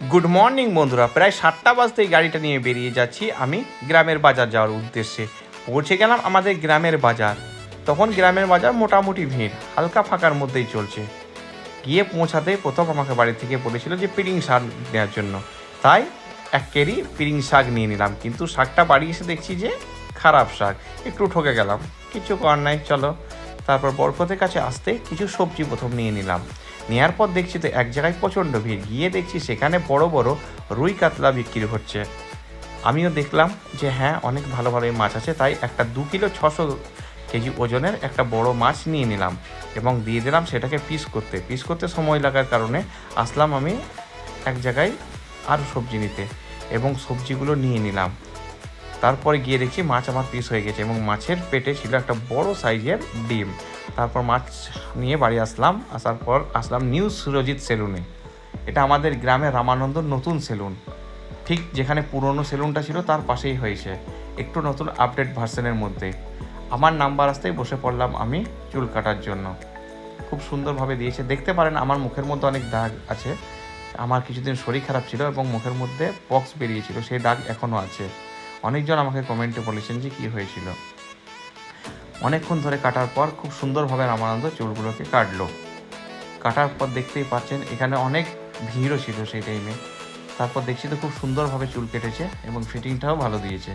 Good morning বন্ধুরা, প্রায় 7টা বাজতেই গাড়িটা নিয়ে বেরিয়ে যাচ্ছি আমি গ্রামের বাজার যাওয়ার উদ্দেশ্যে। পৌঁছে গেলাম আমাদের গ্রামের বাজার। তখন গ্রামের বাজার মোটামুটি ভিড়, হালকা ফাঁকার মধ্যেই চলছে। গিয়ে পৌঁছাতে প্রথম আমাকে বাড়ি থেকে বলেছিল যে পিড়িং শাক নেওয়ার জন্য, তাই 1 কেজি পিড়িং শাক নিয়ে নিলাম। কিন্তু শাকটা বাড়ি এসে দেখছি যে খারাপ শাক, একটু ঠকে গেলাম, কিছু করার নাই, চলো। তারপর বরকতের কাছে আসতে কিছু সবজি প্রথম নিয়ে নিলাম। নেওয়ার পর দেখছি তো এক জায়গায় প্রচণ্ড ভিড়, গিয়ে দেখছি সেখানে বড় বড় রুই কাতলা বিক্রি হচ্ছে। আমিও দেখলাম যে হ্যাঁ, অনেক ভালো ভালো মাছ আছে, তাই একটা 2 কিলো 600 কেজি ওজনের একটা বড় মাছ নিয়ে নিলাম এবং দিয়ে দিলাম সেটাকে পিস করতে সময় লাগার কারণে আসলাম আমি এক জায়গায় আরও সবজি নিতে এবং সবজিগুলো নিয়ে নিলাম। তারপরে গিয়ে দেখছি মাছ আমার পিস হয়ে গেছে এবং মাছের পেটে ছিল একটা বড় সাইজের ডিম। তারপর মাছ নিয়ে বাড়ি আসলাম। আসার পর আসলাম নিউ সুরজিৎ সেলুনে। এটা আমাদের গ্রামে রামানন্দ নতুন সেলুন, ঠিক যেখানে পুরনো সেলুনটা ছিল তার পাশেই হয়েছে, একটু নতুন আপডেট ভার্সনের মধ্যে। আমার নাম্বার আসতেই বসে পড়লাম আমি চুল কাটার জন্য। খুব সুন্দরভাবে দিয়েছে, দেখতে পারেন আমার মুখের মধ্যে অনেক দাগ আছে। আমার কিছুদিন শরীর খারাপ ছিল এবং মুখের মধ্যে পক্স বেরিয়েছিল, সেই দাগ এখনও আছে। অনেকজন আমাকে কমেন্টে বলেছেন যে কী হয়েছিল। অনেকক্ষণ ধরে কাটার পর খুব সুন্দরভাবে রামানন্দ চুলগুলোকে কাটলো। কাটার পর দেখতেই পাচ্ছেন এখানে অনেক ভিড়ও ছিল সেই টাইমে। তারপর দেখছি তো খুব সুন্দরভাবে চুল কেটেছে এবং ফিটিংটাও ভালো দিয়েছে।